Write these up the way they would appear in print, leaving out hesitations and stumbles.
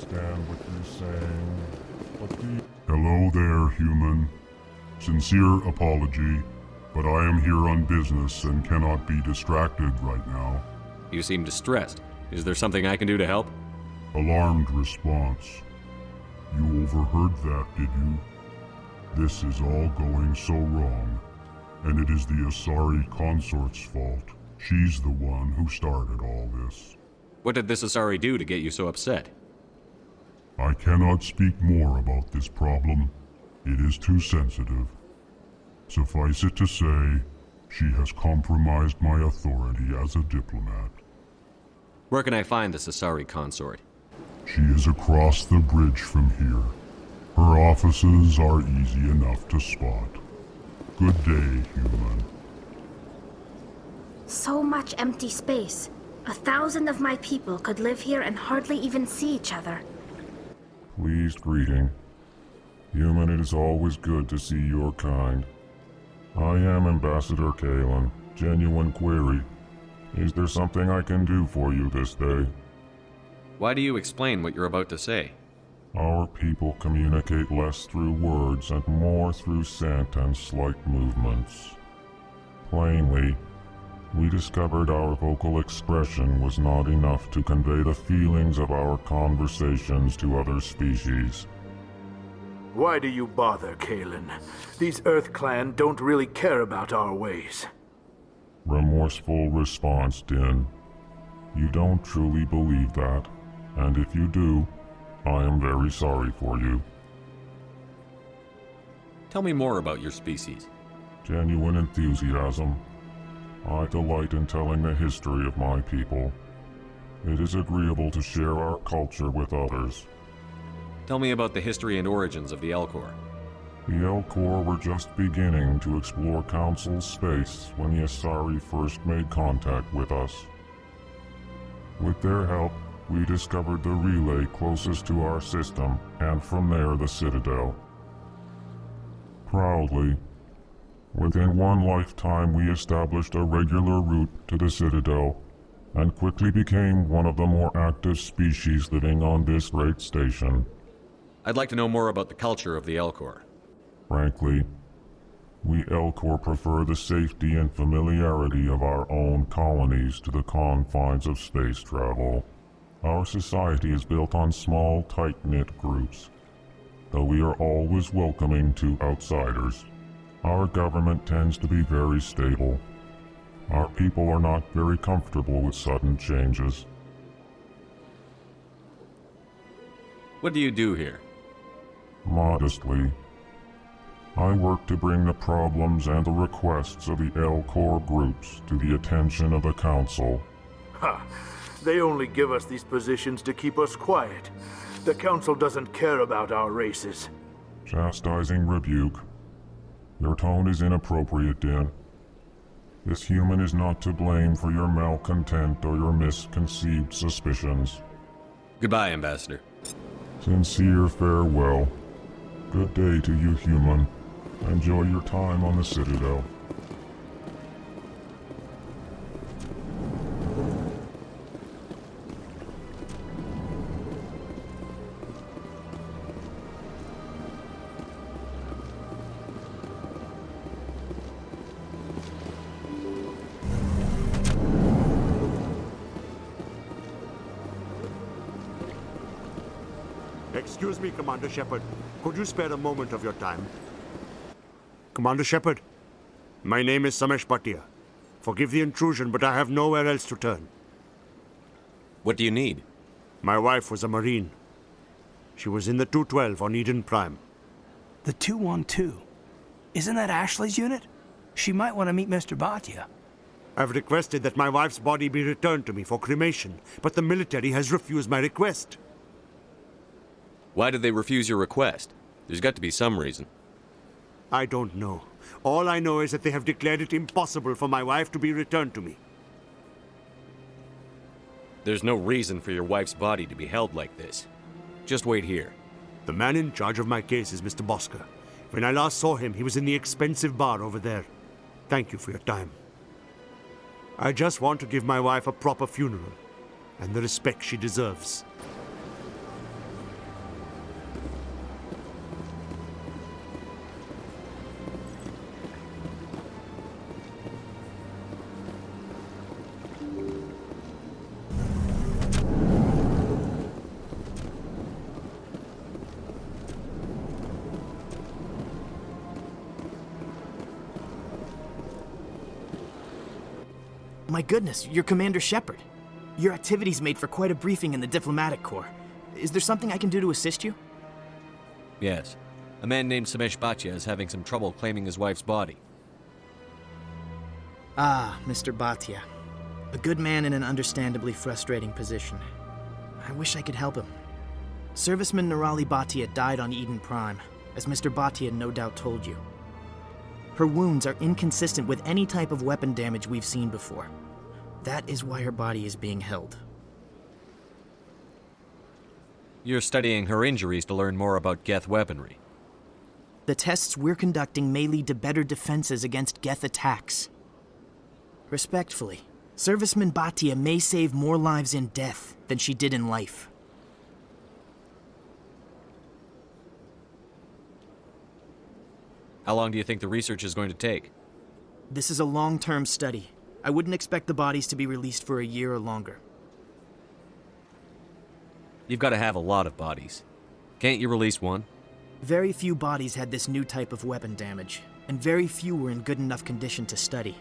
understand what you're saying, but Hello there, human. Sincere apology, but I am here on business and cannot be distracted right now. You seem distressed. Is there something I can do to help? Alarmed response. You overheard that, did you? This is all going so wrong, and it is the Asari consort's fault. She's the one who started all this. What did this Asari do to get you so upset? I cannot speak more about this problem. It is too sensitive. Suffice it to say, she has compromised my authority as a diplomat. Where can I find this Asari consort? She is across the bridge from here. Her offices are easy enough to spot. Good day, human. So much empty space. 1,000 of my people could live here and hardly even see each other. Pleased greeting. Human, it is always good to see your kind. I am Ambassador Kalen. Genuine query. Is there something I can do for you this day? Why do you explain what you're about to say? Our people communicate less through words and more through scent and slight movements. Plainly, we discovered our vocal expression was not enough to convey the feelings of our conversations to other species. Why do you bother, Kalen? These Earth Clan don't really care about our ways. Remorseful response, Din. You don't truly believe that, and if you do, I am very sorry for you. Tell me more about your species. Genuine enthusiasm. I delight in telling the history of my people. It is agreeable to share our culture with others. Tell me about the history and origins of the Elcor. The Elcor were just beginning to explore Council space when the Asari first made contact with us. With their help, we discovered the relay closest to our system, and from there the Citadel. Proudly, within one lifetime we established a regular route to the Citadel, and quickly became one of the more active species living on this great station. I'd like to know more about the culture of the Elcor. Frankly, we Elcor prefer the safety and familiarity of our own colonies to the confines of space travel. Our society is built on small, tight-knit groups, though we are always welcoming to outsiders. Our government tends to be very stable. Our people are not very comfortable with sudden changes. What do you do here? Modestly, I work to bring the problems and the requests of the Elcor groups to the attention of the Council. Ha! They only give us these positions to keep us quiet. The Council doesn't care about our races. Chastising rebuke. Your tone is inappropriate, Din. This human is not to blame for your malcontent or your misconceived suspicions. Goodbye, Ambassador. Sincere farewell. Good day to you, human. Enjoy your time on the Citadel. Excuse me, Commander Shepard. Could you spare a moment of your time? Commander Shepard, my name is Samesh Bhatia. Forgive the intrusion, but I have nowhere else to turn. What do you need? My wife was a Marine. She was in the 212 on Eden Prime. The 212? Isn't that Ashley's unit? She might want to meet Mr. Bhatia. I've requested that my wife's body be returned to me for cremation, but the military has refused my request. Why did they refuse your request? There's got to be some reason. I don't know. All I know is that they have declared it impossible for my wife to be returned to me. There's no reason for your wife's body to be held like this. Just wait here. The man in charge of my case is Mr. Bosker. When I last saw him, he was in the expensive bar over there. Thank you for your time. I just want to give my wife a proper funeral, and the respect she deserves. My goodness, you're Commander Shepard. Your activities made for quite a briefing in the Diplomatic Corps. Is there something I can do to assist you? Yes. A man named Samesh Bhatia is having some trouble claiming his wife's body. Ah, Mr. Bhatia. A good man in an understandably frustrating position. I wish I could help him. Serviceman Nirali Bhatia died on Eden Prime, as Mr. Bhatia no doubt told you. Her wounds are inconsistent with any type of weapon damage we've seen before. That is why her body is being held. You're studying her injuries to learn more about Geth weaponry. The tests we're conducting may lead to better defenses against Geth attacks. Respectfully, Serviceman Bhatia may save more lives in death than she did in life. How long do you think the research is going to take? This is a long-term study. I wouldn't expect the bodies to be released for a year or longer. You've got to have a lot of bodies. Can't you release one? Very few bodies had this new type of weapon damage, and very few were in good enough condition to study.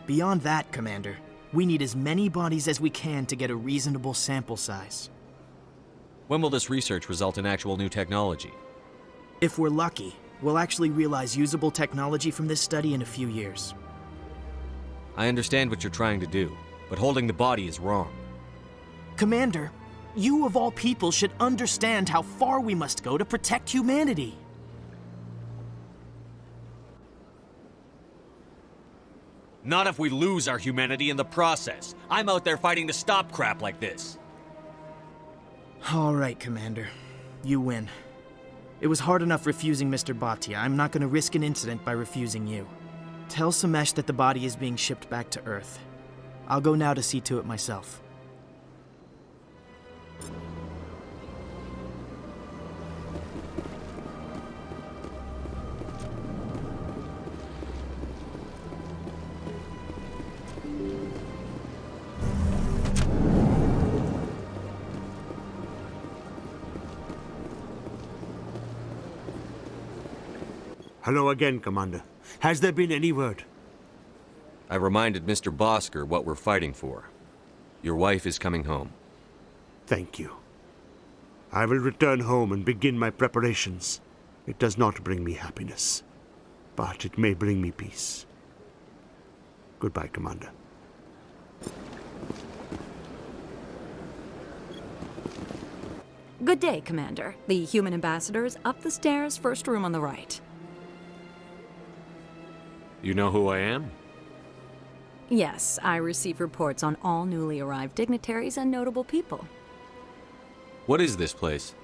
Beyond that, Commander, we need as many bodies as we can to get a reasonable sample size. When will this research result in actual new technology? If we're lucky, we'll actually realize usable technology from this study in a few years. I understand what you're trying to do, but holding the body is wrong. Commander, you of all people should understand how far we must go to protect humanity. Not if we lose our humanity in the process. I'm out there fighting to stop crap like this. All right, Commander. You win. It was hard enough refusing Mr. Bhatia. I'm not going to risk an incident by refusing you. Tell Samesh that the body is being shipped back to Earth. I'll go now to see to it myself. Hello again, Commander. Has there been any word? I reminded Mr. Bosker what we're fighting for. Your wife is coming home. Thank you. I will return home and begin my preparations. It does not bring me happiness, but it may bring me peace. Goodbye, Commander. Good day, Commander. The human ambassador is up the stairs, first room on the right. You know who I am? Yes, I receive reports on all newly arrived dignitaries and notable people. What is this place?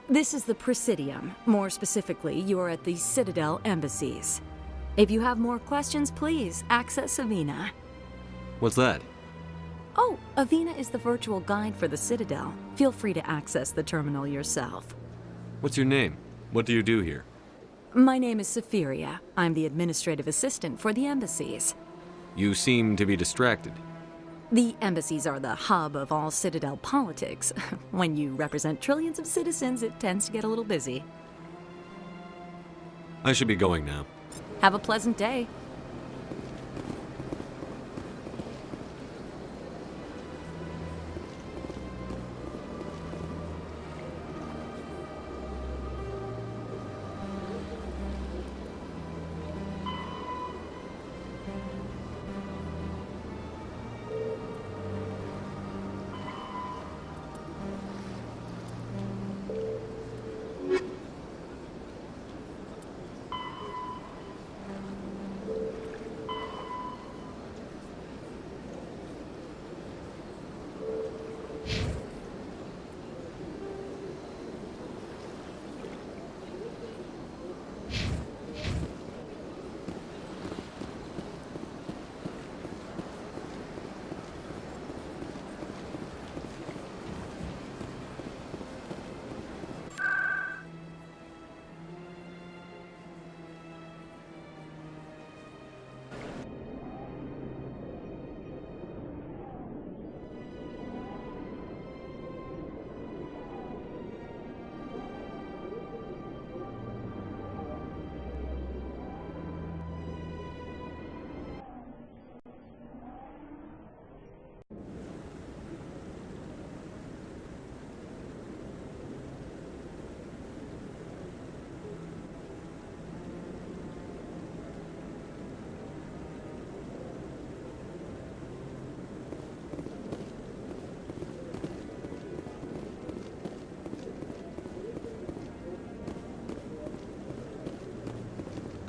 This is the Presidium. More specifically, you are at the Citadel embassies. If you have more questions, please access Avina. What's that? Oh, Avina is the virtual guide for the Citadel. Feel free to access the terminal yourself. What's your name? What do you do here? My name is Safiria. I'm the administrative assistant for the embassies. You seem to be distracted. The embassies are the hub of all Citadel politics. When you represent trillions of citizens, it tends to get a little busy. I should be going now. Have a pleasant day.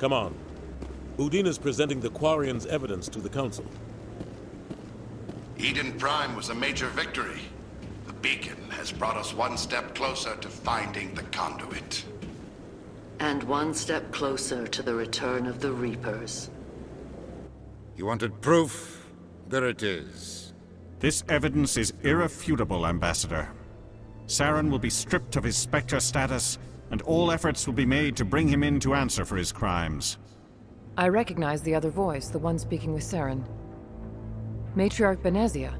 Come on. Udina's presenting the Quarians' evidence to the Council. Eden Prime was a major victory. The beacon has brought us one step closer to finding the conduit. And one step closer to the return of the Reapers. You wanted proof? There it is. This evidence is irrefutable, Ambassador. Saren will be stripped of his Spectre status, and all efforts will be made to bring him in to answer for his crimes. I recognize the other voice, the one speaking with Saren. Matriarch Benezia.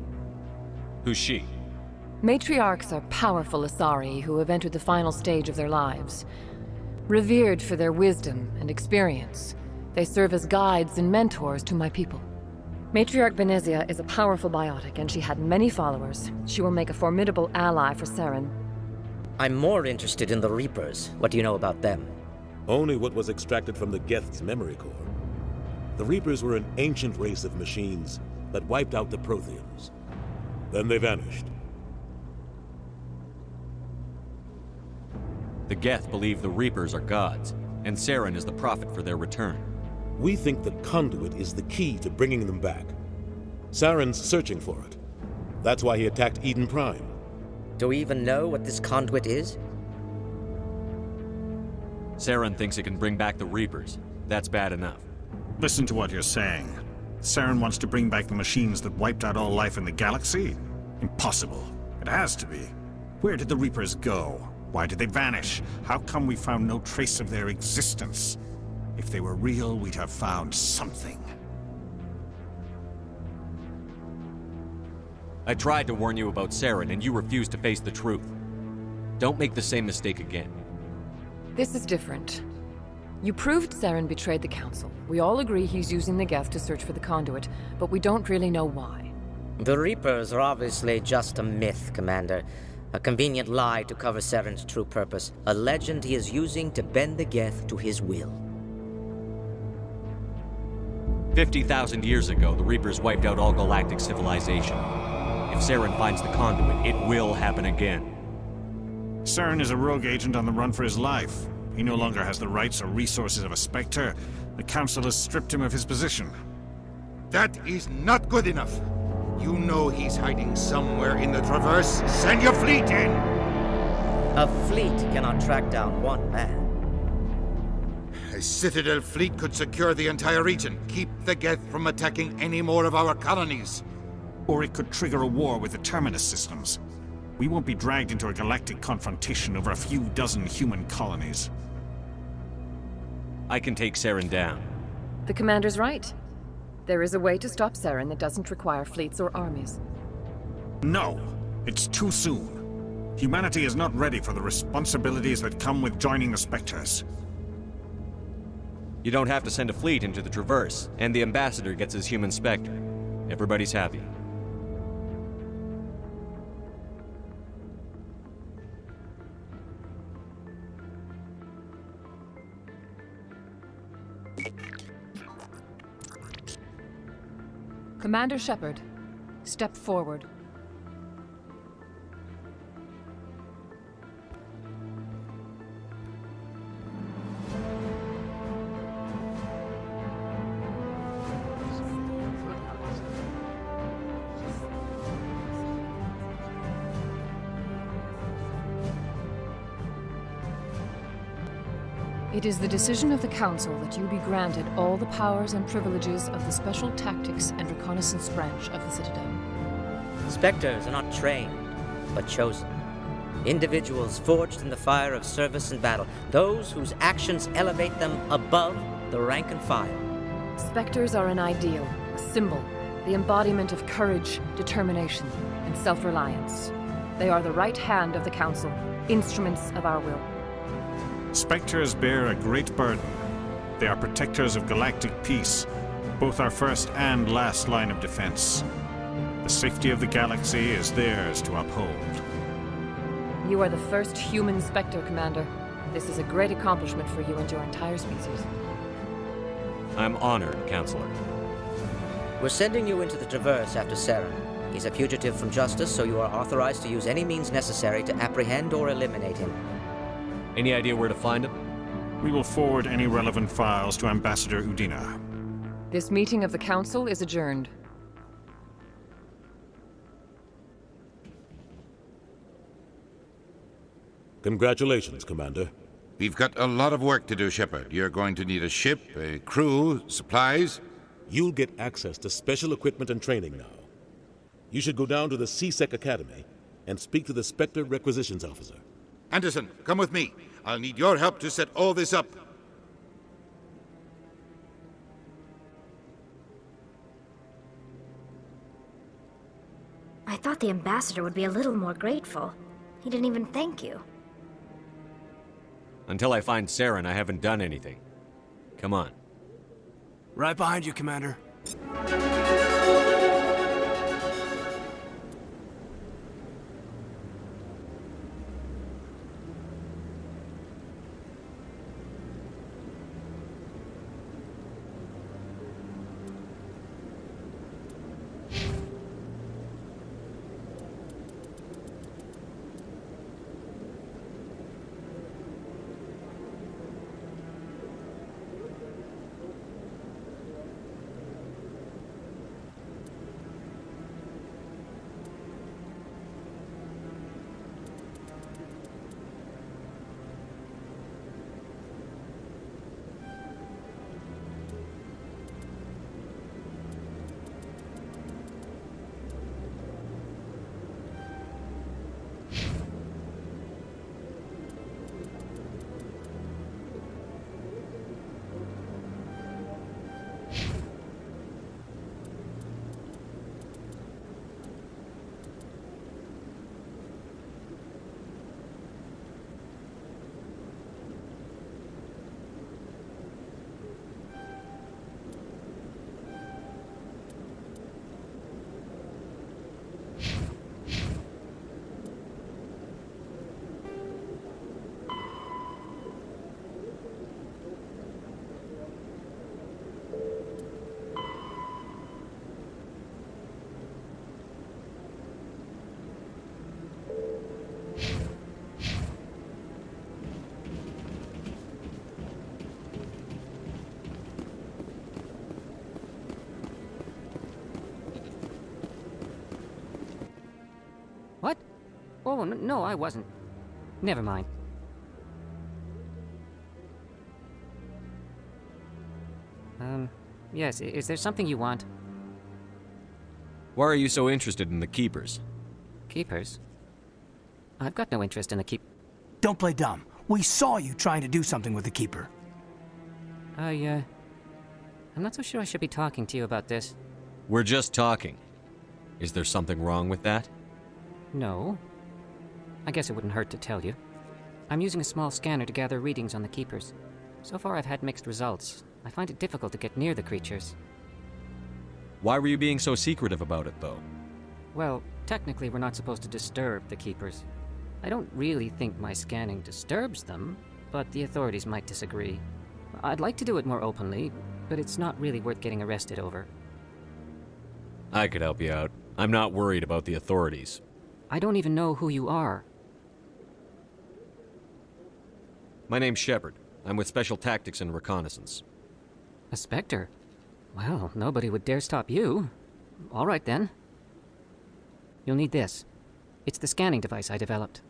Who's she? Matriarchs are powerful Asari who have entered the final stage of their lives. Revered for their wisdom and experience, they serve as guides and mentors to my people. Matriarch Benezia is a powerful biotic, and she had many followers. She will make a formidable ally for Saren. I'm more interested in the Reapers. What do you know about them? Only what was extracted from the Geth's memory core. The Reapers were an ancient race of machines that wiped out the Protheans. Then they vanished. The Geth believe the Reapers are gods, and Saren is the prophet for their return. We think the conduit is the key to bringing them back. Saren's searching for it. That's why he attacked Eden Prime. Do we even know what this conduit is? Saren thinks it can bring back the Reapers. That's bad enough. Listen to what you're saying. Saren wants to bring back the machines that wiped out all life in the galaxy? Impossible. It has to be. Where did the Reapers go? Why did they vanish? How come we found no trace of their existence? If they were real, we'd have found something. I tried to warn you about Saren, and you refused to face the truth. Don't make the same mistake again. This is different. You proved Saren betrayed the Council. We all agree he's using the Geth to search for the conduit, but we don't really know why. The Reapers are obviously just a myth, Commander. A convenient lie to cover Saren's true purpose. A legend he is using to bend the Geth to his will. 50,000 years ago, the Reapers wiped out all galactic civilization. If Saren finds the conduit, it will happen again. Saren is a rogue agent on the run for his life. He no longer has the rights or resources of a Spectre. The Council has stripped him of his position. That is not good enough. You know he's hiding somewhere in the Traverse. Send your fleet in! A fleet cannot track down one man. A Citadel fleet could secure the entire region, keep the Geth from attacking any more of our colonies. Or it could trigger a war with the Terminus systems. We won't be dragged into a galactic confrontation over a few dozen human colonies. I can take Saren down. The Commander's right. There is a way to stop Saren that doesn't require fleets or armies. No! It's too soon. Humanity is not ready for the responsibilities that come with joining the Spectres. You don't have to send a fleet into the Traverse, and the Ambassador gets his human Spectre. Everybody's happy. Commander Shepard, step forward. It is the decision of the Council that you be granted all the powers and privileges of the Special Tactics and Reconnaissance Branch of the Citadel. Spectres are not trained, but chosen. Individuals forged in the fire of service and battle, those whose actions elevate them above the rank and file. Spectres are an ideal, a symbol, the embodiment of courage, determination, and self-reliance. They are the right hand of the Council, instruments of our will. Spectres bear a great burden. They are protectors of galactic peace, both our first and last line of defense. The safety of the galaxy is theirs to uphold. You are the first human Spectre, Commander. This is a great accomplishment for you and your entire species. I'm honored, Counselor. We're sending you into the Traverse after Saren. He's a fugitive from justice, so you are authorized to use any means necessary to apprehend or eliminate him. Any idea where to find him? We will forward any relevant files to Ambassador Udina. This meeting of the Council is adjourned. Congratulations, Commander. We've got a lot of work to do, Shepard. You're going to need a ship, a crew, supplies. You'll get access to special equipment and training now. You should go down to the C-Sec Academy and speak to the Spectre Requisitions Officer. Anderson, come with me. I'll need your help to set all this up. I thought the ambassador would be a little more grateful. He didn't even thank you. Until I find Saren, I haven't done anything. Come on. Right behind you, Commander. What? Oh, no, I wasn't. Never mind. Yes, is there something you want? Why are you so interested in the Keepers? Keepers? I've got no interest in the Keep... Don't play dumb. We saw you trying to do something with the Keeper. I'm not so sure I should be talking to you about this. We're just talking. Is there something wrong with that? No. I guess it wouldn't hurt to tell you. I'm using a small scanner to gather readings on the Keepers. So far I've had mixed results. I find it difficult to get near the creatures. Why were you being so secretive about it, though? Well, technically we're not supposed to disturb the Keepers. I don't really think my scanning disturbs them, but the authorities might disagree. I'd like to do it more openly, but it's not really worth getting arrested over. I could help you out. I'm not worried about the authorities. I don't even know who you are. My name's Shepard. I'm with Special Tactics and Reconnaissance. A Spectre? Well, nobody would dare stop you. All right, then. You'll need this. It's the scanning device I developed.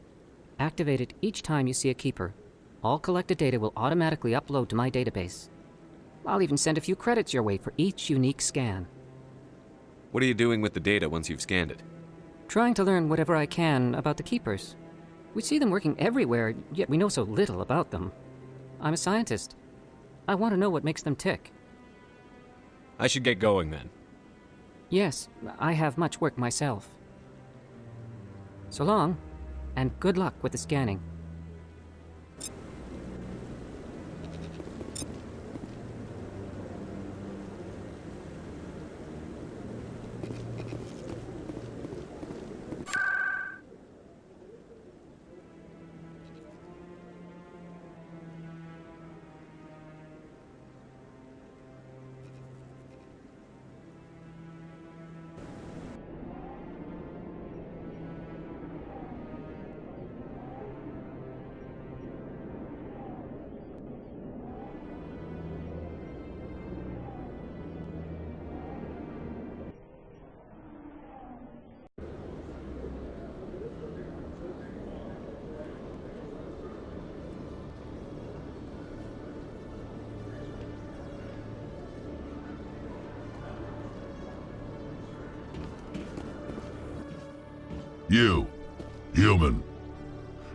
Activate it each time you see a Keeper. All collected data will automatically upload to my database. I'll even send a few credits your way for each unique scan. What are you doing with the data once you've scanned it? Trying to learn whatever I can about the Keepers. We see them working everywhere, yet we know so little about them. I'm a scientist. I want to know what makes them tick. I should get going then. Yes, I have much work myself. So long, and good luck with the scanning. You. Human.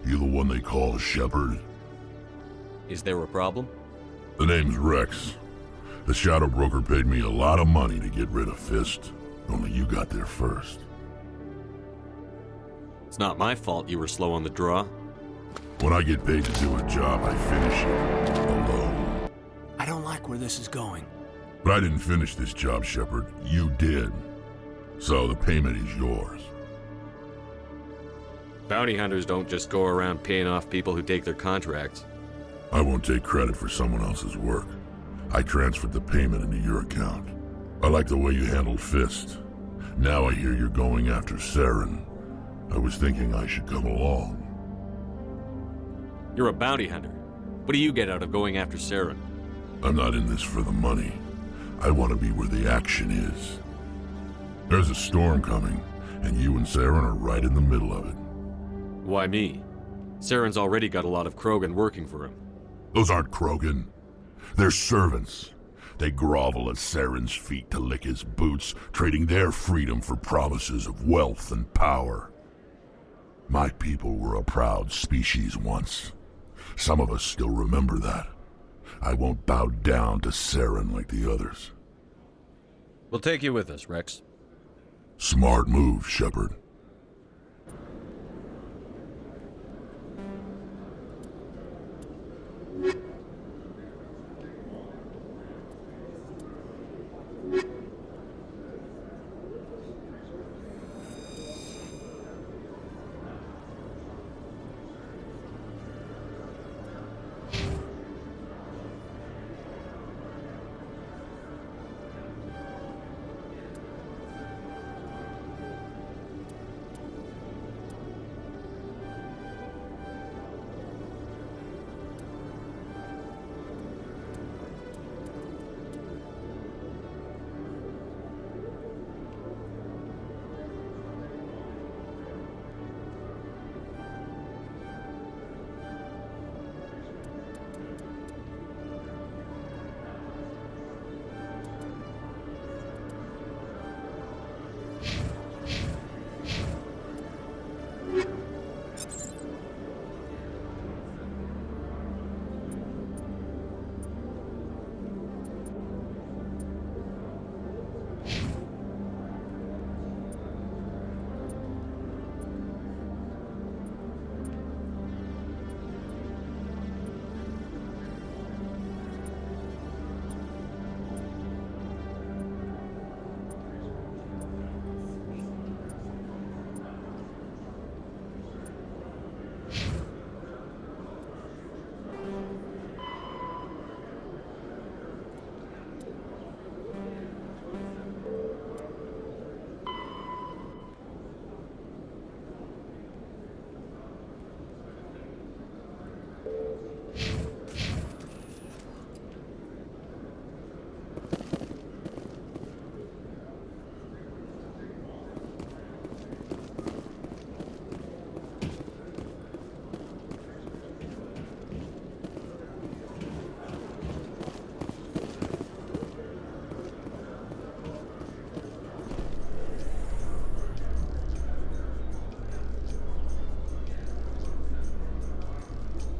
You the one they call Shepard? Is there a problem? The name's Wrex. The Shadow Broker paid me a lot of money to get rid of Fist. Only you got there first. It's not my fault you were slow on the draw. When I get paid to do a job, I finish it. Alone. I don't like where this is going. But I didn't finish this job, Shepard. You did. So the payment is yours. Bounty hunters don't just go around paying off people who take their contracts. I won't take credit for someone else's work. I transferred the payment into your account. I like the way you handled Fist. Now I hear you're going after Saren. I was thinking I should come along. You're a bounty hunter. What do you get out of going after Saren? I'm not in this for the money. I want to be where the action is. There's a storm coming, and you and Saren are right in the middle of it. Why me? Saren's already got a lot of Krogan working for him. Those aren't Krogan. They're servants. They grovel at Saren's feet to lick his boots, trading their freedom for promises of wealth and power. My people were a proud species once. Some of us still remember that. I won't bow down to Saren like the others. We'll take you with us, Wrex. Smart move, Shepard.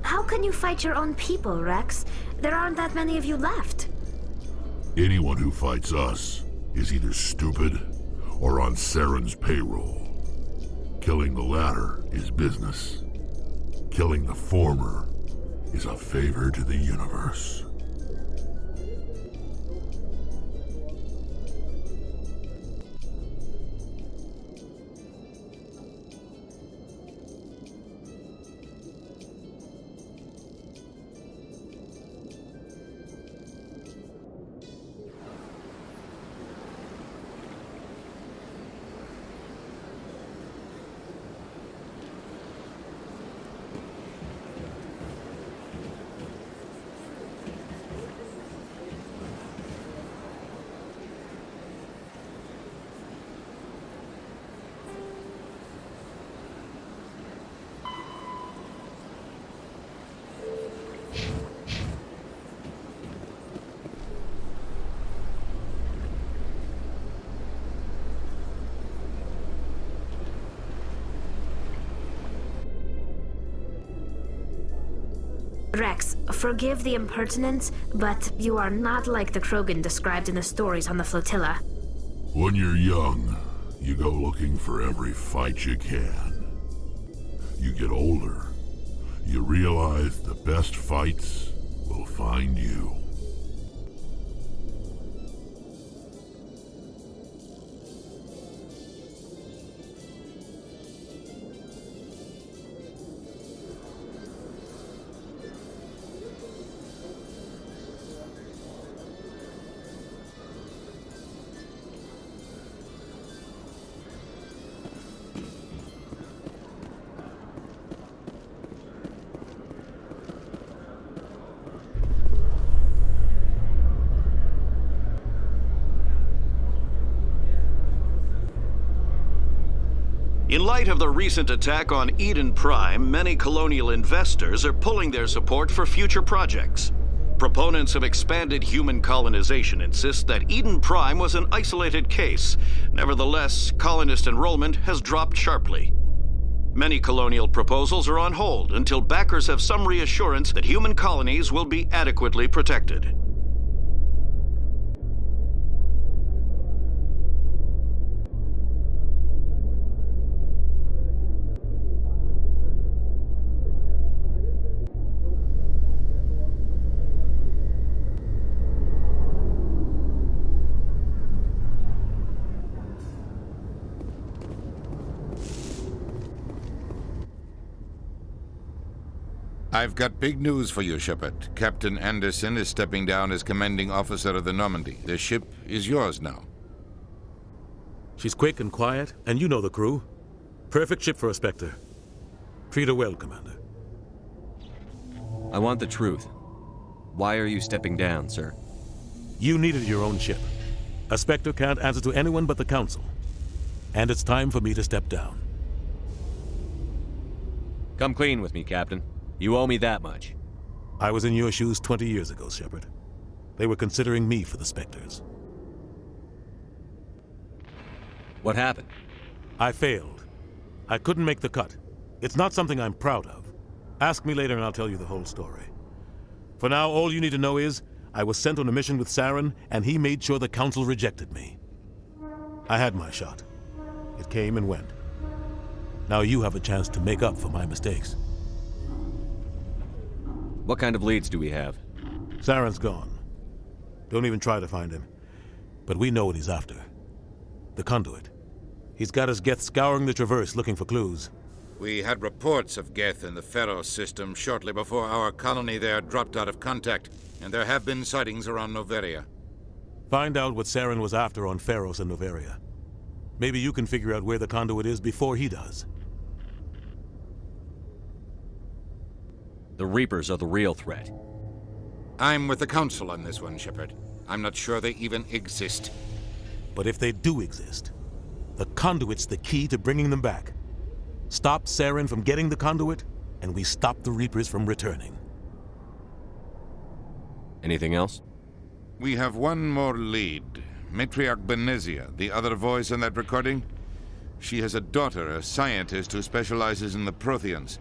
How can you fight your own people, Wrex? There aren't that many of you left. Anyone who fights us is either stupid or on Saren's payroll. Killing the latter is business. Killing the former is a favor to the universe. Wrex, forgive the impertinence, but you are not like the Krogan described in the stories on the flotilla. When you're young, you go looking for every fight you can. You get older, you realize the best fights will find you. In light of the recent attack on Eden Prime, many colonial investors are pulling their support for future projects. Proponents of expanded human colonization insist that Eden Prime was an isolated case. Nevertheless, colonist enrollment has dropped sharply. Many colonial proposals are on hold until backers have some reassurance that human colonies will be adequately protected. I've got big news for you, Shepard. Captain Anderson is stepping down as commanding officer of the Normandy. The ship is yours now. She's quick and quiet, and you know the crew. Perfect ship for a Spectre. Treat her well, Commander. I want the truth. Why are you stepping down, sir? You needed your own ship. A Spectre can't answer to anyone but the Council. And it's time for me to step down. Come clean with me, Captain. You owe me that much. I was in your shoes 20 years ago, Shepard. They were considering me for the Spectres. What happened? I failed. I couldn't make the cut. It's not something I'm proud of. Ask me later and I'll tell you the whole story. For now, all you need to know is, I was sent on a mission with Saren, and he made sure the Council rejected me. I had my shot. It came and went. Now you have a chance to make up for my mistakes. What kind of leads do we have? Saren's gone. Don't even try to find him. But we know what he's after. The conduit. He's got his Geth scouring the Traverse looking for clues. We had reports of Geth in the Pharaoh system shortly before our colony there dropped out of contact, and there have been sightings around Noveria. Find out what Saren was after on Pharos and Noveria. Maybe you can figure out where the conduit is before he does. The Reapers are the real threat. I'm with the Council on this one, Shepard. I'm not sure they even exist. But if they do exist, the conduit's the key to bringing them back. Stop Saren from getting the conduit, and we stop the Reapers from returning. Anything else? We have one more lead. Matriarch Benezia, the other voice in that recording. She has a daughter, a scientist who specializes in the Protheans.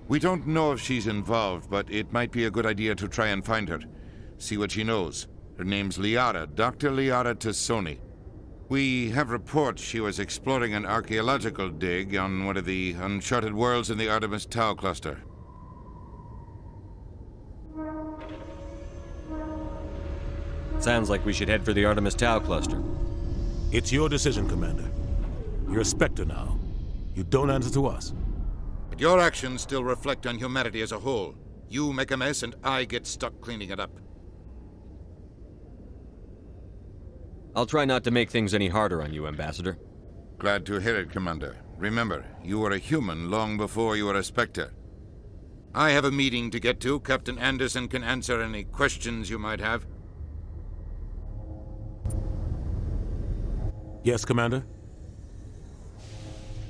We don't know if she's involved, but it might be a good idea to try and find her. See what she knows. Her name's Liara, Dr. Liara Sony. We have reports she was exploring an archaeological dig on one of the uncharted worlds in the Artemis Tau cluster. Sounds like we should head for the Artemis Tau cluster. It's your decision, Commander. You're a Spectre now. You don't answer to us. But your actions still reflect on humanity as a whole. You make a mess and I get stuck cleaning it up. I'll try not to make things any harder on you, Ambassador. Glad to hear it, Commander. Remember, you were a human long before you were a Spectre. I have a meeting to get to. Captain Anderson can answer any questions you might have. Yes, Commander?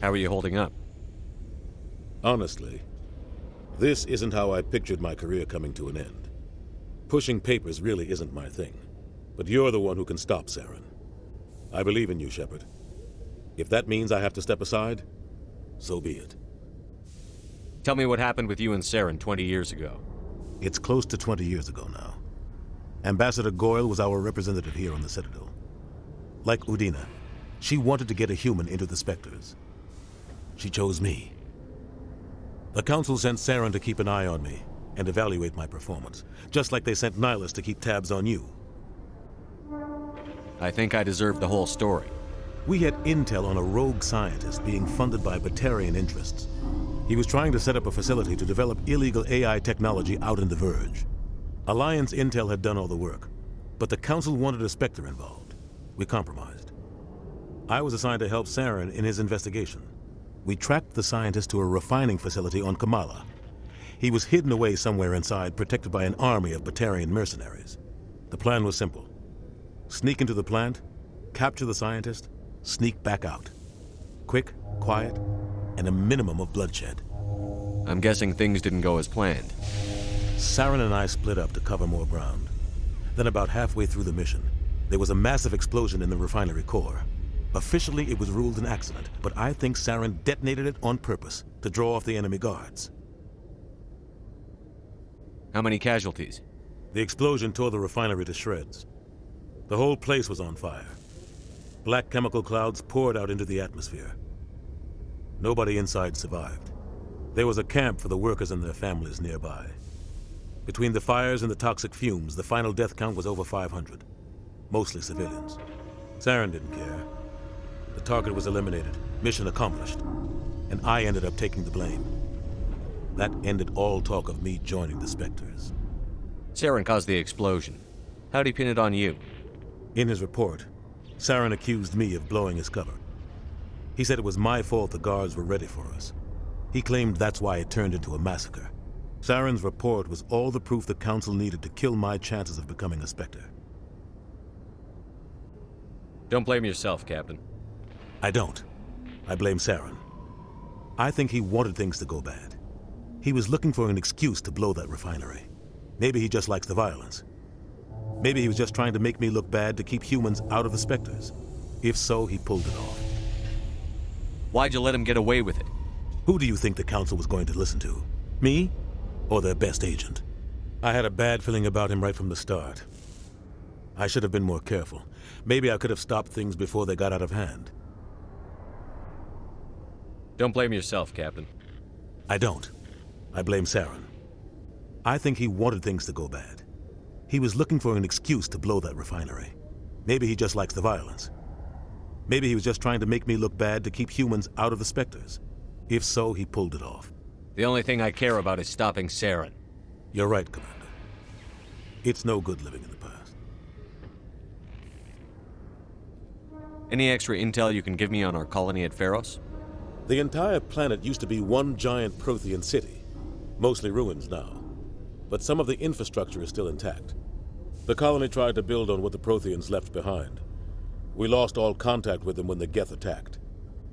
How are you holding up? Honestly, this isn't how I pictured my career coming to an end. Pushing papers really isn't my thing. But you're the one who can stop Saren. I believe in you, Shepard. If that means I have to step aside, so be it. Tell me what happened with you and Saren 20 years ago. It's close to 20 years ago now. Ambassador Goyle was our representative here on the Citadel. Like Udina, she wanted to get a human into the Spectres. She chose me. The Council sent Saren to keep an eye on me and evaluate my performance, just like they sent Nihilus to keep tabs on you. I think I deserve the whole story. We had intel on a rogue scientist being funded by Batarian interests. He was trying to set up a facility to develop illegal AI technology out in the Verge. Alliance intel had done all the work, but the Council wanted a Spectre involved. We compromised. I was assigned to help Saren in his investigation. We tracked the scientist to a refining facility on Kamala. He was hidden away somewhere inside, protected by an army of Batarian mercenaries. The plan was simple. Sneak into the plant, capture the scientist, sneak back out. Quick, quiet, and a minimum of bloodshed. I'm guessing things didn't go as planned. Saren and I split up to cover more ground. Then about halfway through the mission, there was a massive explosion in the refinery core. Officially, it was ruled an accident, but I think Saren detonated it on purpose to draw off the enemy guards. How many casualties? The explosion tore the refinery to shreds. The whole place was on fire. Black chemical clouds poured out into the atmosphere. Nobody inside survived. There was a camp for the workers and their families nearby. Between the fires and the toxic fumes, the final death count was over 500. Mostly civilians. Saren didn't care. The target was eliminated, mission accomplished, and I ended up taking the blame. That ended all talk of me joining the Spectres. Saren caused the explosion. How'd he pin it on you? In his report, Saren accused me of blowing his cover. He said it was my fault the guards were ready for us. He claimed that's why it turned into a massacre. Saren's report was all the proof the Council needed to kill my chances of becoming a Spectre. Don't blame yourself, Captain. I don't. I blame Saren. I think he wanted things to go bad. He was looking for an excuse to blow that refinery. Maybe he just likes the violence. Maybe he was just trying to make me look bad to keep humans out of the Spectres. If so, he pulled it off. Why'd you let him get away with it? Who do you think the Council was going to listen to? Me? Or their best agent? I had a bad feeling about him right from the start. I should have been more careful. Maybe I could have stopped things before they got out of hand. Don't blame yourself, Captain. I don't. I blame Saren. I think he wanted things to go bad. He was looking for an excuse to blow that refinery. Maybe he just likes the violence. Maybe he was just trying to make me look bad to keep humans out of the Spectres. If so, he pulled it off. The only thing I care about is stopping Saren. You're right, Commander. It's no good living in the past. Any extra intel you can give me on our colony at Pharos? The entire planet used to be one giant Prothean city. Mostly ruins now. But some of the infrastructure is still intact. The colony tried to build on what the Protheans left behind. We lost all contact with them when the Geth attacked.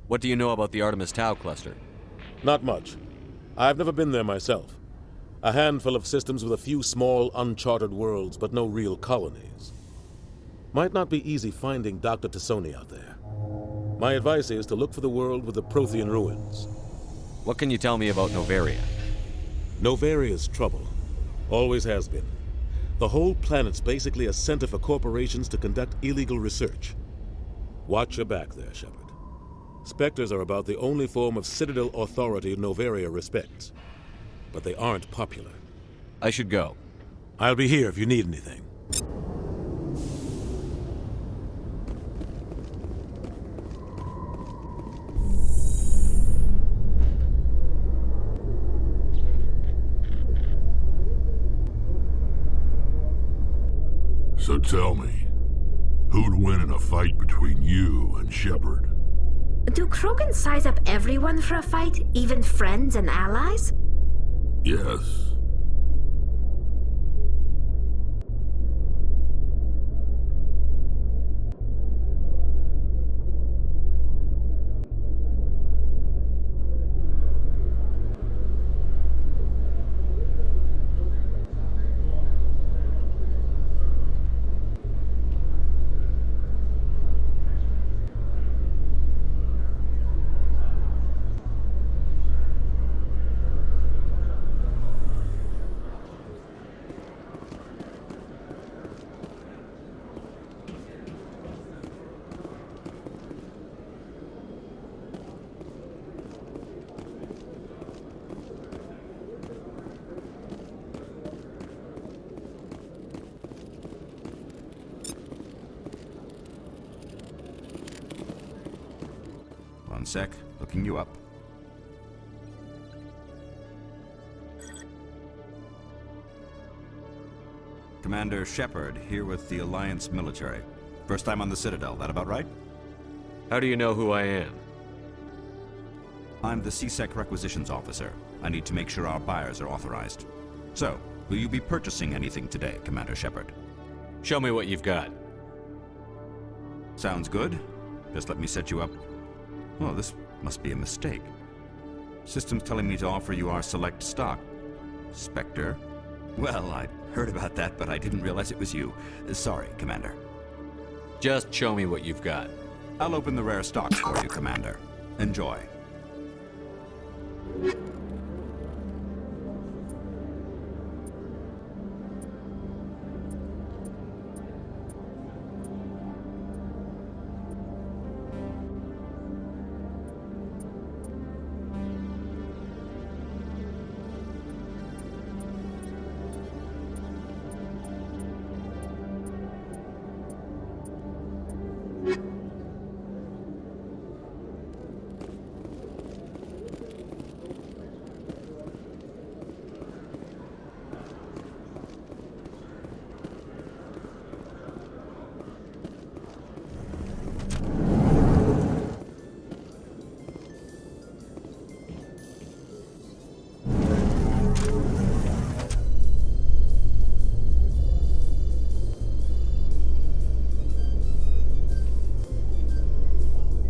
What do you know about the Artemis Tau cluster? Not much. I've never been there myself. A handful of systems with a few small, uncharted worlds, but no real colonies. Might not be easy finding Dr. T'Soni out there. My advice is to look for the world with the Prothean ruins. What can you tell me about Noveria? Noveria's trouble. Always has been. The whole planet's basically a center for corporations to conduct illegal research. Watch your back there, Shepard. Spectres are about the only form of Citadel authority Noveria respects. But they aren't popular. I should go. I'll be here if you need anything. So tell me, who'd win in a fight between you and Shepard? Do Krogan size up everyone for a fight, even friends and allies? Yes. One sec, looking you up. Commander Shepard, here with the Alliance military. First time on the Citadel, that about right? How do you know who I am? I'm the CSEC Requisitions Officer. I need to make sure our buyers are authorized. So, will you be purchasing anything today, Commander Shepard? Show me what you've got. Sounds good. Just let me set you up. Oh, this must be a mistake. System's telling me to offer you our select stock. Spectre? Well, I'd heard about that, but I didn't realize it was you. Sorry, Commander. Just show me what you've got. I'll open the rare stocks for you, Commander. Enjoy.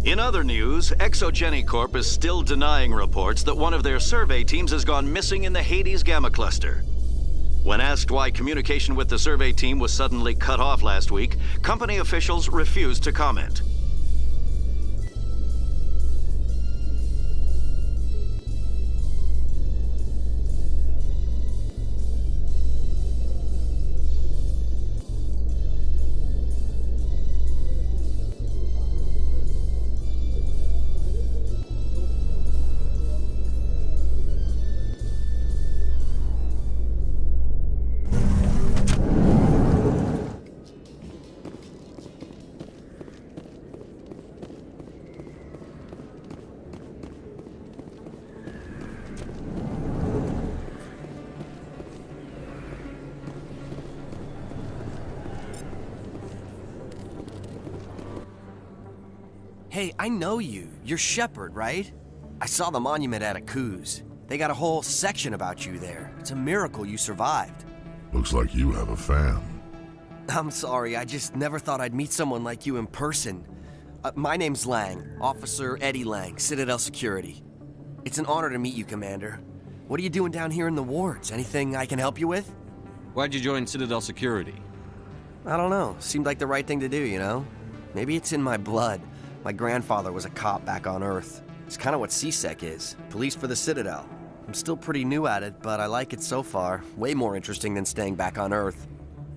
In other news, Exogeny Corp is still denying reports that one of their survey teams has gone missing in the Hades Gamma Cluster. When asked why communication with the survey team was suddenly cut off last week, company officials refused to comment. Hey, I know you. You're Shepard, right? I saw the monument at Akuz. They got a whole section about you there. It's a miracle you survived. Looks like you have a fan. I'm sorry, I just never thought I'd meet someone like you in person. My name's Lang, Officer Eddie Lang, Citadel Security. It's an honor to meet you, Commander. What are you doing down here in the wards? Anything I can help you with? Why'd you join Citadel Security? I don't know. Seemed like the right thing to do, you know? Maybe it's in my blood. My grandfather was a cop back on Earth. It's kind of what CSEC is. Police for the Citadel. I'm still pretty new at it, but I like it so far. Way more interesting than staying back on Earth.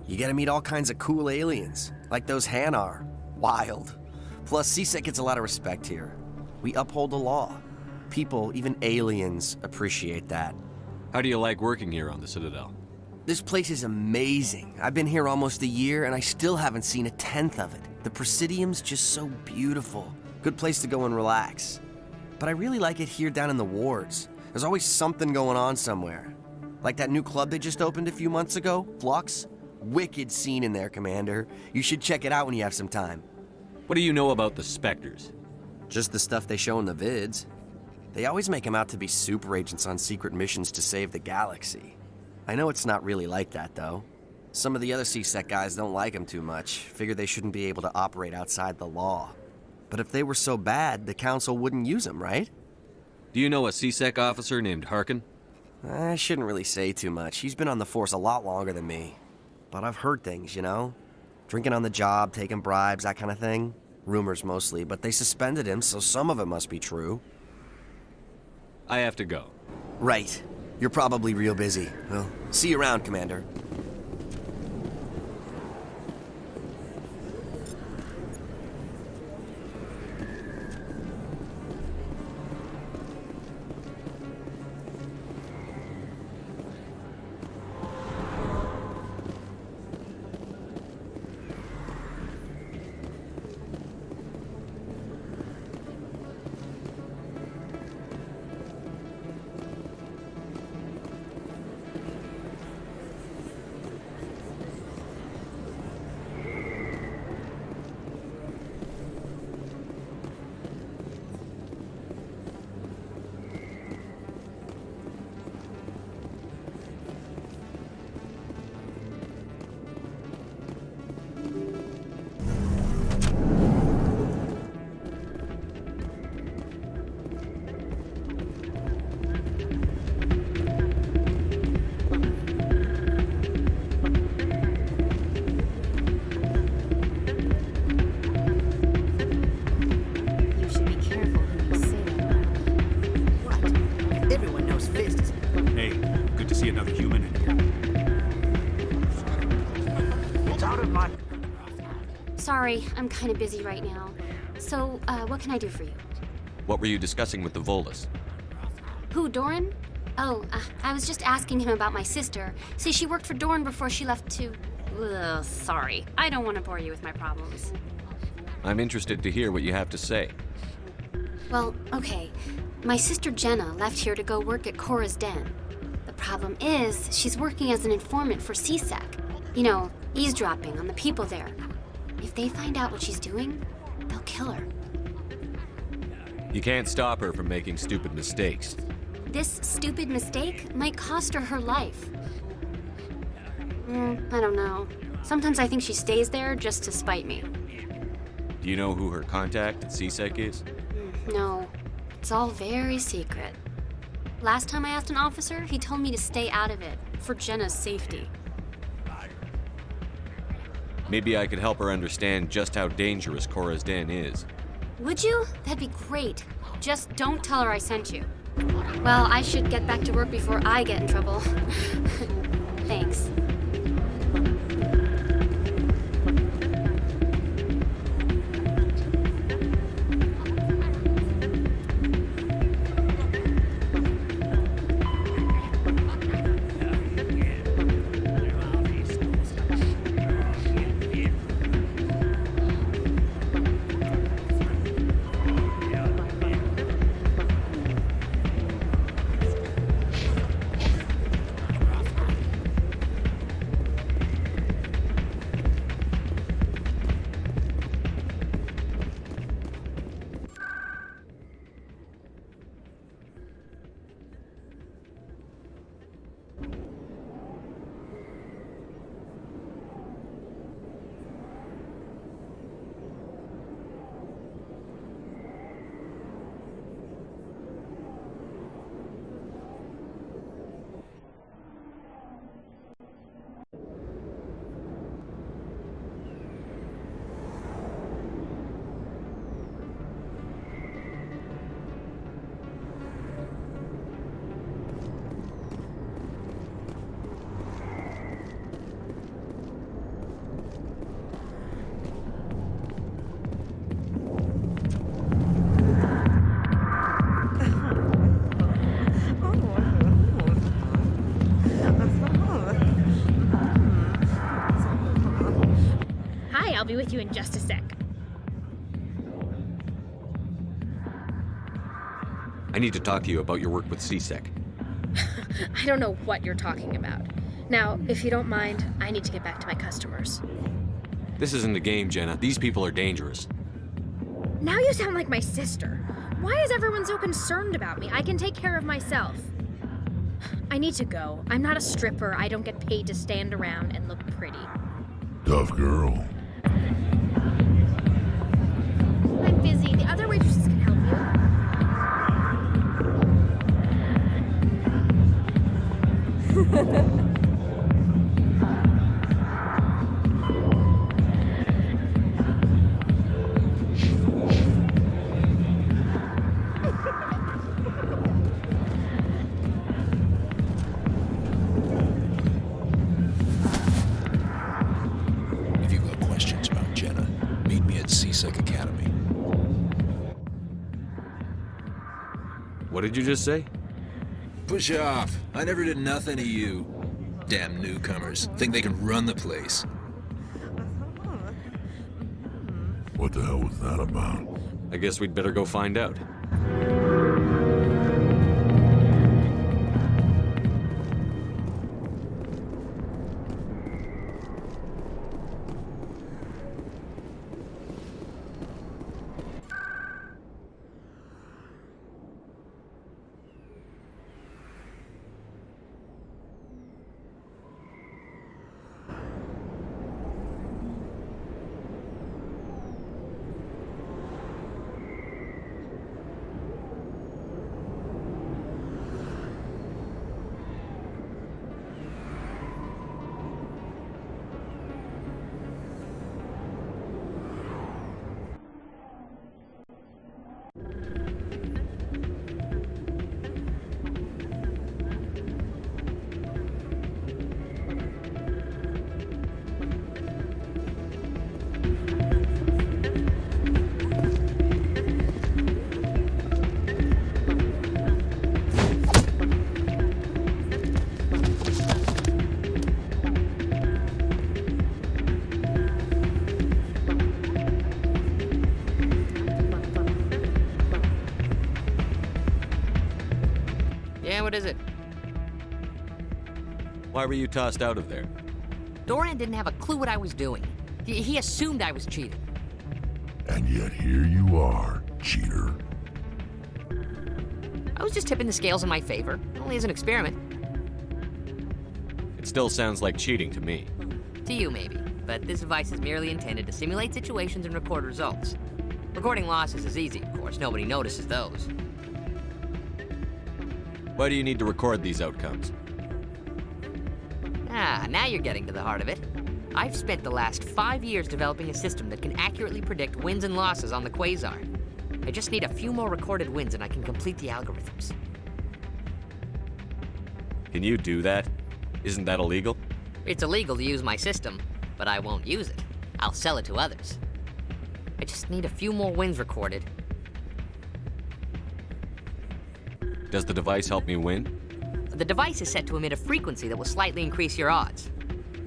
You get to meet all kinds of cool aliens, like those Hanar. Wild. Plus, CSEC gets a lot of respect here. We uphold the law. People, even aliens, appreciate that. How do you like working here on the Citadel? This place is amazing. I've been here almost a year, and I still haven't seen a tenth of it. The Presidium's just so beautiful. Good place to go and relax. But I really like it here down in the wards. There's always something going on somewhere. Like that new club they just opened a few months ago, Flux. Wicked scene in there, Commander. You should check it out when you have some time. What do you know about the Spectres? Just the stuff they show in the vids. They always make them out to be super agents on secret missions to save the galaxy. I know it's not really like that, though. Some of the other CSEC guys don't like them too much, figure they shouldn't be able to operate outside the law. But if they were so bad, the Council wouldn't use them, right? Do you know a CSEC officer named Harkin? I shouldn't really say too much. He's been on the force a lot longer than me. But I've heard things, you know? Drinking on the job, taking bribes, that kind of thing. Rumors mostly, but they suspended him, so some of it must be true. I have to go. Right. You're probably real busy. Well, see you around, Commander. see another human in here. It's out of my... Sorry, I'm kind of busy right now. So, what can I do for you? What were you discussing with the Volus? Who, Doran? Oh, I was just asking him about my sister. See, she worked for Doran before she left to... Ugh, sorry. I don't want to bore you with my problems. I'm interested to hear what you have to say. Well, okay. My sister Jenna left here to go work at Cora's Den. The problem is, she's working as an informant for CSEC. You know, eavesdropping on the people there. If they find out what she's doing, they'll kill her. You can't stop her from making stupid mistakes. This stupid mistake might cost her her life. I don't know. Sometimes I think she stays there just to spite me. Do you know who her contact at CSEC is? No, it's all very secret. Last time I asked an officer, he told me to stay out of it, for Jenna's safety. Maybe I could help her understand just how dangerous Cora's Den is. Would you? That'd be great. Just don't tell her I sent you. Well, I should get back to work before I get in trouble. Thanks. I'll be with you in just a sec. I need to talk to you about your work with CSEC. I don't know what you're talking about. Now, if you don't mind, I need to get back to my customers. This isn't a game, Jenna. These people are dangerous. Now you sound like my sister. Why is everyone so concerned about me? I can take care of myself. I need to go. I'm not a stripper. I don't get paid to stand around and look pretty. Tough girl. I'm busy. The other waitresses can help you. What did you just say? Push off. I never did nothing to you. Damn newcomers. Think they can run the place. What the hell was that about? I guess we'd better go find out. what is it? Why were you tossed out of there? Doran didn't have a clue what I was doing. He assumed I was cheating. And yet here you are, cheater. I was just tipping the scales in my favor, only as an experiment. It still sounds like cheating to me. To you, maybe, but this device is merely intended to simulate situations and record results. Recording losses is easy, of course. Nobody notices those. Why do you need to record these outcomes? Ah, now you're getting to the heart of it. I've spent the last 5 years developing a system that can accurately predict wins and losses on the Quasar. I just need a few more recorded wins and I can complete the algorithms. Can you do that? Isn't that illegal? It's illegal to use my system, but I won't use it. I'll sell it to others. I just need a few more wins recorded. Does the device help me win? The device is set to emit a frequency that will slightly increase your odds.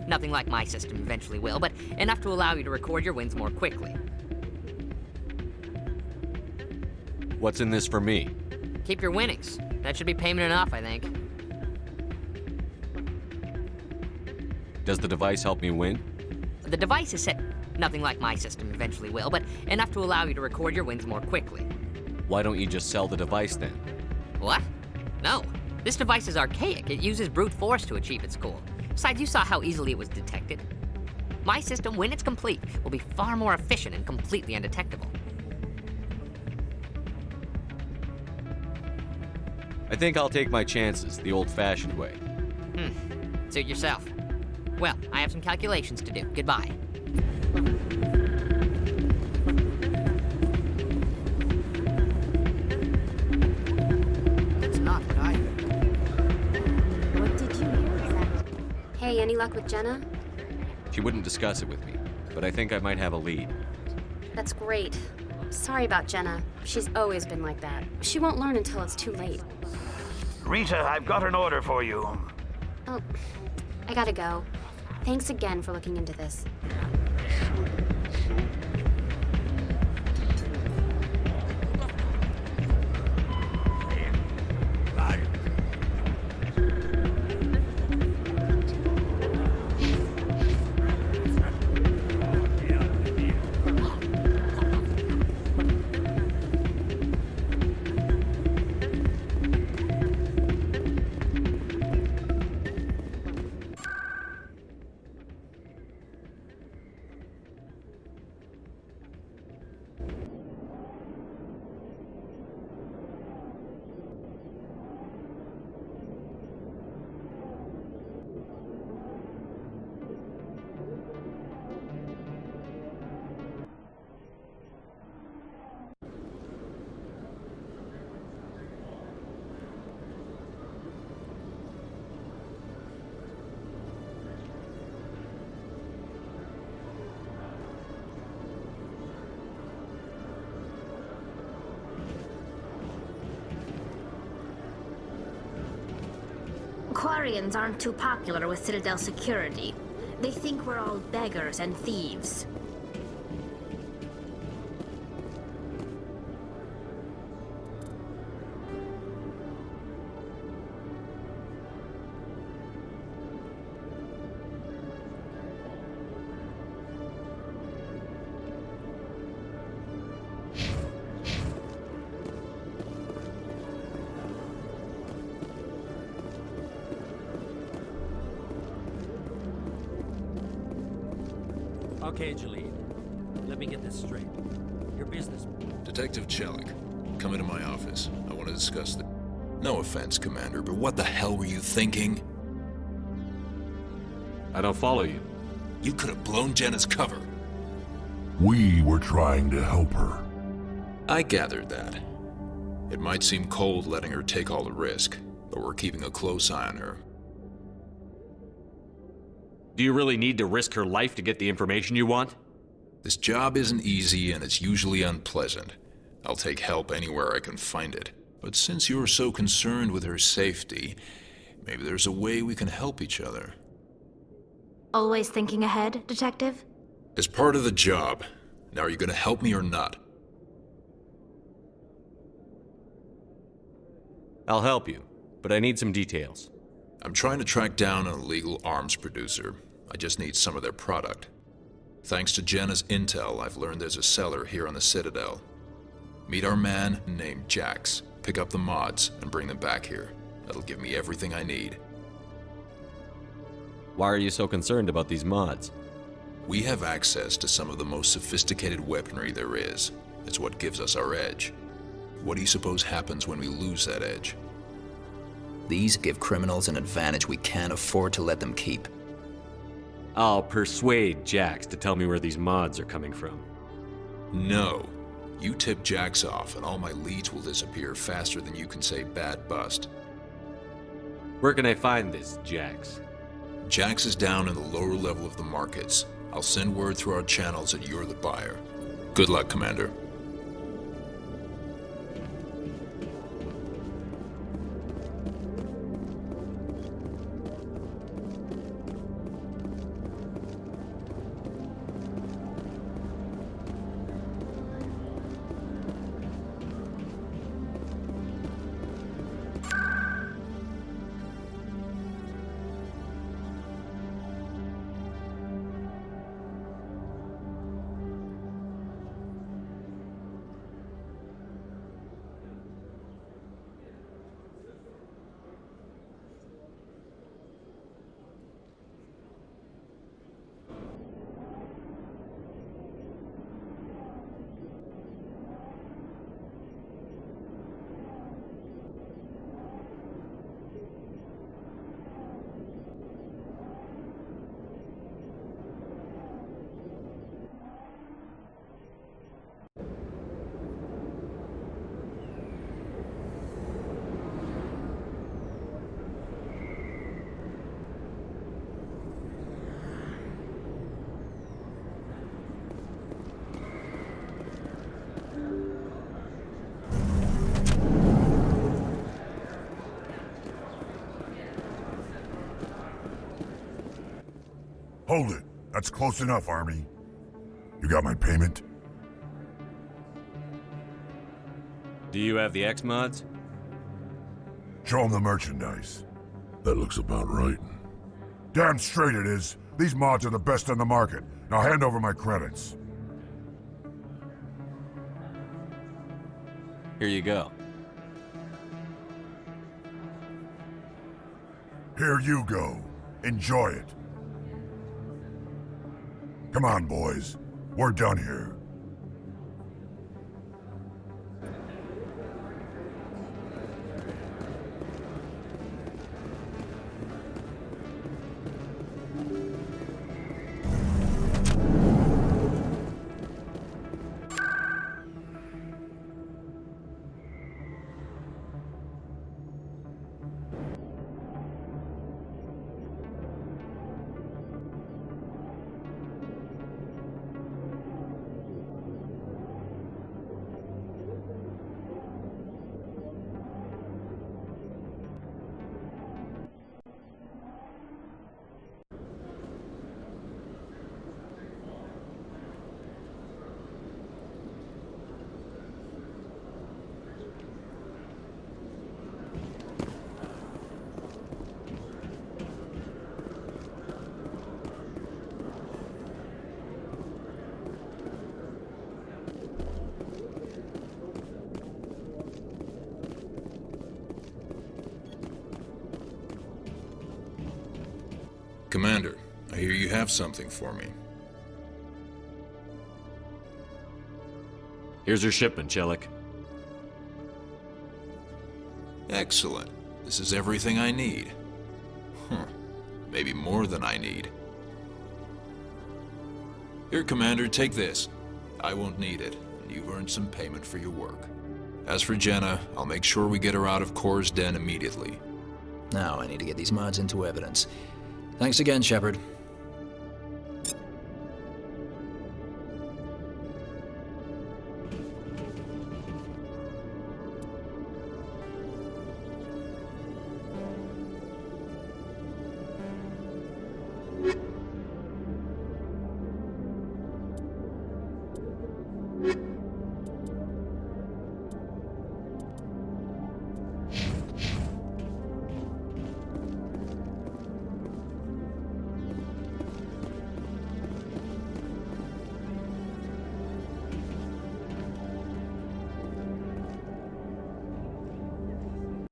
Nothing like my system eventually will, but enough to allow you to record your wins more quickly. What's in this for me? Keep your winnings. That should be payment enough, I think. Does the device help me win? The device is set... Nothing like my system eventually will, but enough to allow you to record your wins more quickly. Why don't you just sell the device then? What? No. This device is archaic. It uses brute force to achieve its goal. Besides, you saw how easily it was detected. My system, when it's complete, will be far more efficient and completely undetectable. I think I'll take my chances the old-fashioned way. Suit yourself. Well, I have some calculations to do. Goodbye. That's not what I heard. What did you hear exactly? Hey, any luck with Jenna? She wouldn't discuss it with me, but I think I might have a lead. That's great. Sorry about Jenna. She's always been like that. She won't learn until it's too late. Rita, I've got an order for you. Oh, I gotta go. Thanks again for looking into this. Quarians aren't too popular with Citadel security. They think we're all beggars and thieves. Okay, Jalid. Let me get this straight. Your business... Detective Chelik, come into my office. I want to discuss the... No offense, Commander, but what the hell were you thinking? I don't follow you. You could have blown Jenna's cover. We were trying to help her. I gathered that. It might seem cold letting her take all the risk, but we're keeping a close eye on her. Do you really need to risk her life to get the information you want? This job isn't easy and it's usually unpleasant. I'll take help anywhere I can find it. But since you're so concerned with her safety, maybe there's a way we can help each other. Always thinking ahead, Detective? As part of the job. Now, are you gonna help me or not? I'll help you, but I need some details. I'm trying to track down an illegal arms producer. I just need some of their product. Thanks to Jenna's intel, I've learned there's a seller here on the Citadel. Meet our man named Jax, pick up the mods, and bring them back here. That'll give me everything I need. Why are you so concerned about these mods? We have access to some of the most sophisticated weaponry there is. It's what gives us our edge. What do you suppose happens when we lose that edge? These give criminals an advantage we can't afford to let them keep. I'll persuade Jax to tell me where these mods are coming from. No. You tip Jax off and all my leads will disappear faster than you can say bad bust. Where can I find this Jax? Jax is down in the lower level of the markets. I'll send word through our channels that you're the buyer. Good luck, Commander. Hold it. That's close enough, Army. You got my payment? Do you have the X mods? Show them the merchandise. That looks about right. Damn straight it is. These mods are the best on the market. Now hand over my credits. Here you go. Here you go. Enjoy it. Come on, boys. We're done here. Commander, I hear you have something for me. Here's your shipment, Chelik. Excellent. This is everything I need. Maybe more than I need. Here, Commander, take this. I won't need it, and you've earned some payment for your work. As for Jenna, I'll make sure we get her out of Core's den immediately. Now I need to get these mods into evidence. Thanks again, Shepard.